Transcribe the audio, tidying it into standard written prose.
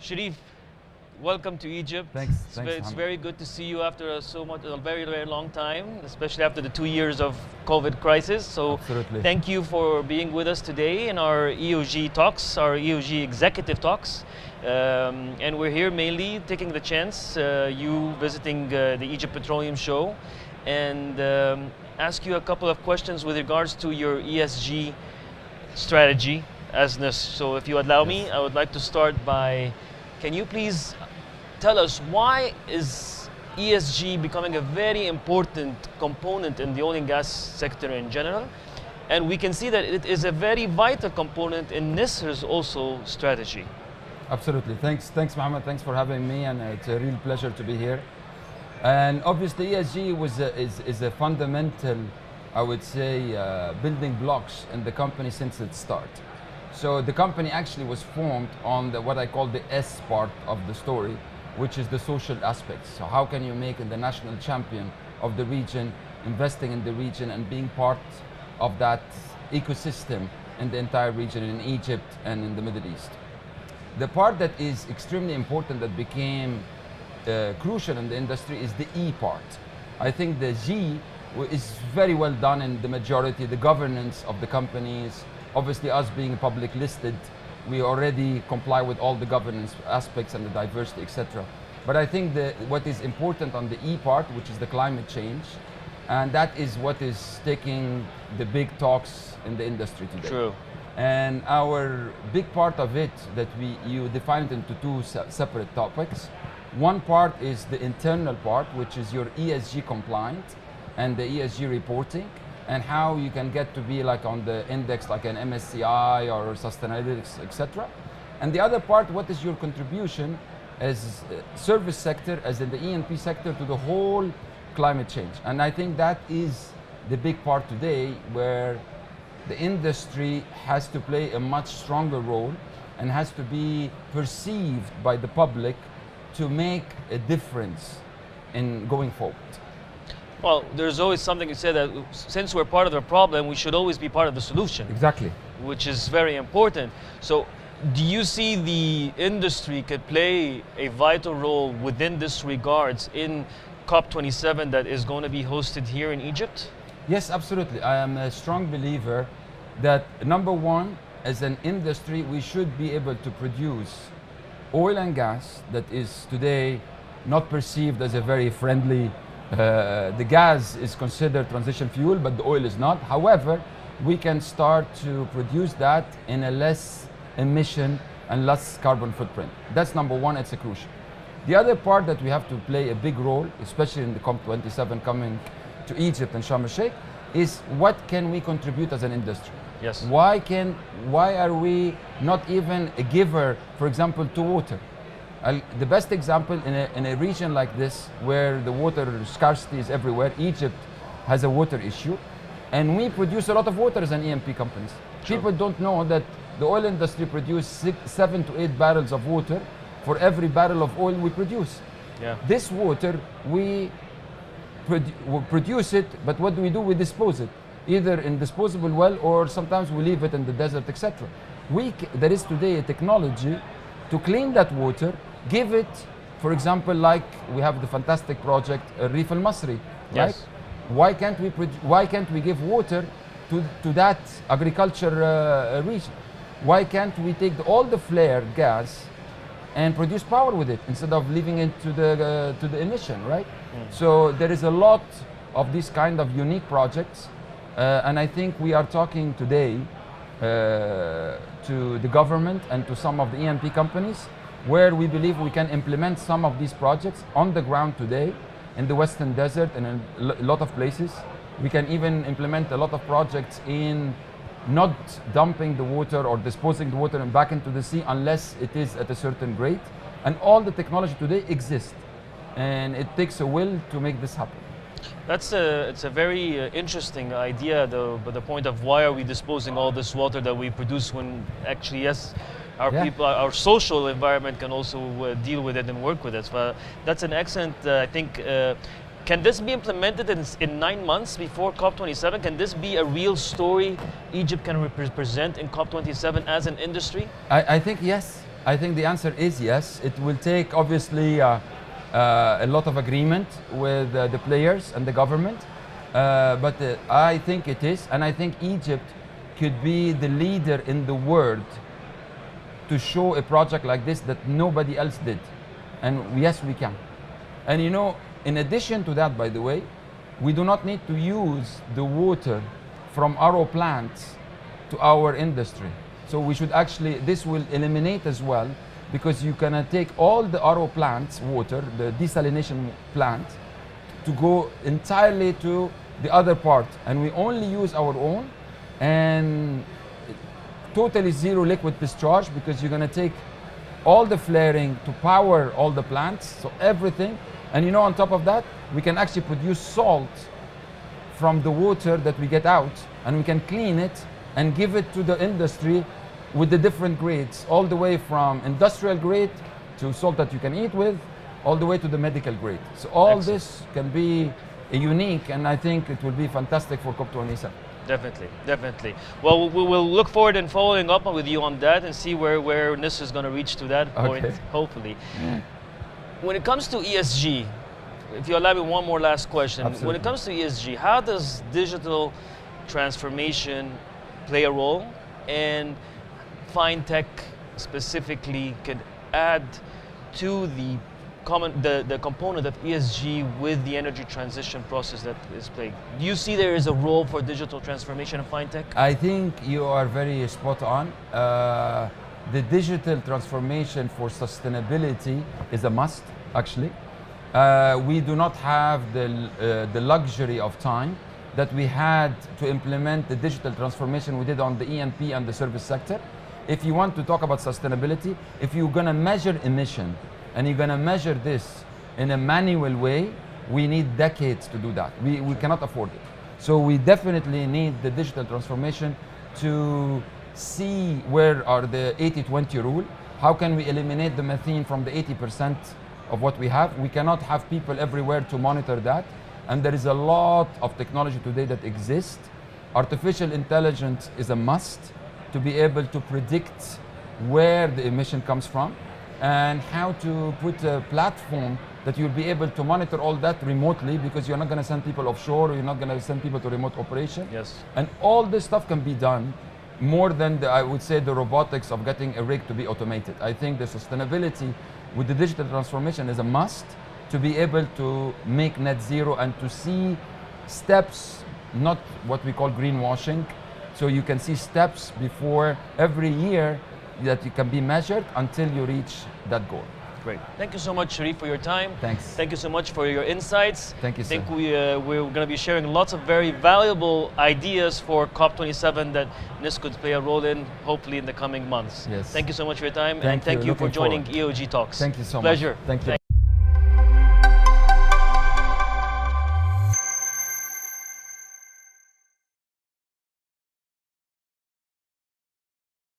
Sherif, welcome to Egypt. Thanks. It's very good to see you after a very, very long time, especially after the 2 years of COVID crisis. So Absolutely. thank you for being with us today in our EOG talks, our EOG executive talks. And we're here mainly taking the chance, you visiting the Egypt Petroleum Show, and ask you a couple of questions with regards to your ESG strategy as NESR. So if you allow me, I would like to start by, can you please tell us why is ESG becoming a very important component in the oil and gas sector in general? And we can see that it is a very vital component in NESR's also strategy. Absolutely. Thanks, Mohammed. Thanks for having me, and it's a real pleasure to be here. And obviously, ESG is a fundamental, I would say, building blocks in the company since its start. So the company actually was formed on what I call the S part of the story, which is the social aspects. So how can you make the national champion of the region, investing in the region and being part of that ecosystem in the entire region, in Egypt and in the Middle East. The part that is extremely important that became crucial in the industry is the E part. I think the G is very well done in the majority, the governance of the companies. Obviously, us being public listed, we already comply with all the governance aspects and the diversity, etc. But I think what is important on the E part, which is the climate change, and that is what is taking the big talks in the industry today. True. And our big part of it that you define it into two separate topics. One part is the internal part, which is your ESG compliant and the ESG reporting, and how you can get to be like on the index like an MSCI or Sustainalytics, etc. And the other part, what is your contribution as service sector, as in the E&P sector, to the whole climate change. And I think that is the big part today, where the industry has to play a much stronger role and has to be perceived by the public to make a difference in going forward. Well, there's always something to say that since we're part of the problem, we should always be part of the solution. Exactly. Which is very important. So do you see the industry could play a vital role within this regards in COP27 that is going to be hosted here in Egypt? Yes, absolutely. I am a strong believer that, number one, as an industry, we should be able to produce oil and gas that is today not perceived as a very friendly, the gas is considered transition fuel, but the oil is not. However, we can start to produce that in a less emission and less carbon footprint. That's number one, it's a crucial. The other part that we have to play a big role, especially in the COP27 coming to Egypt and Sharm el-Sheikh, is what can we contribute as an industry? Yes. Why are we not even a giver, for example, to water? The best example in a region like this, where the water scarcity is everywhere, Egypt has a water issue, and we produce a lot of water as an E&P companies. Sure. People don't know that the oil industry produces 7 to 8 barrels of water for every barrel of oil we produce. Yeah. This water, we produce it, but what do? We dispose it, either in disposable well, or sometimes we leave it in the desert, etc. There is today a technology to clean that water, give it, for example, like we have the fantastic project Reef Al Masri, right? Yes. Why can't we give water to that agriculture region? Why can't we take all the flare gas and produce power with it instead of leaving it to the emission, right? So there is a lot of these kind of unique projects, and I think we are talking today to the government and to some of the E&P companies, where we believe we can implement some of these projects on the ground today in the Western Desert and in a lot of places. We can even implement a lot of projects in not dumping the water or disposing the water and back into the sea unless it is at a certain grade. And all the technology today exists, and it takes a will to make this happen. It's a very interesting idea, though, but the point of why are we disposing all this water that we produce when actually, yes, our people, our social environment can also deal with it and work with it. So that's an excellent, I think, can this be implemented in 9 months before COP27? Can this be a real story Egypt can represent in COP27 as an industry? I think yes. I think the answer is yes. It will take obviously a lot of agreement with the players and the government, but I think it is, and I think Egypt could be the leader in the world to show a project like this that nobody else did. And yes, we can. And you know, in addition to that, by the way, we do not need to use the water from RO plants to our industry. So we should actually, this will eliminate as well, because you can take all the RO plants, water, the desalination plant, to go entirely to the other part. And we only use our own, and totally zero liquid discharge, because you're gonna take all the flaring to power all the plants, so everything. And you know, on top of that, we can actually produce salt from the water that we get out, and we can clean it and give it to the industry with the different grades, all the way from industrial grade to salt that you can eat with, all the way to the medical grade. So all Excellent. this can be unique, and I think it will be fantastic for COP27. Definitely, definitely. Well, we will look forward in following up with you on that and see where NESR is going to reach to that point, Okay. hopefully. When it comes to ESG, if you allow me one more last question. Absolutely. When it comes to ESG, how does digital transformation play a role, and fine tech specifically could add to the component of ESG with the energy transition process that is playing? Do you see there is a role for digital transformation of fine tech? I think you are very spot on. The digital transformation for sustainability is a must, actually. We do not have the luxury of time that we had to implement the digital transformation we did on the E&P and the service sector. If you want to talk about sustainability, if you're going to measure emission and you're going to measure this in a manual way, we need decades to do that. We cannot afford it. So we definitely need the digital transformation to see where are the 80-20 rule. How can we eliminate the methane from the 80% of what we have? We cannot have people everywhere to monitor that. And there is a lot of technology today that exists. Artificial intelligence is a must to be able to predict where the emission comes from, and how to put a platform that you'll be able to monitor all that remotely, because you're not going to send people offshore, or you're not going to send people to remote operation. Yes. And all this stuff can be done more than I would say the robotics of getting a rig to be automated. I think the sustainability with the digital transformation is a must to be able to make net zero and to see steps, not what we call greenwashing. So you can see steps before every year that you can be measured until you reach that goal. Great. Thank you so much, Sherif, for your time. Thanks. Thank you so much for your insights. Thank you, I think sir. we're going to be sharing lots of very valuable ideas for COP27 that NESR could play a role in, hopefully in the coming months. Yes. You so much for your time, Thank and thank you. you for Looking joining forward. EOG Talks. Thank you so much. Pleasure. Thank you.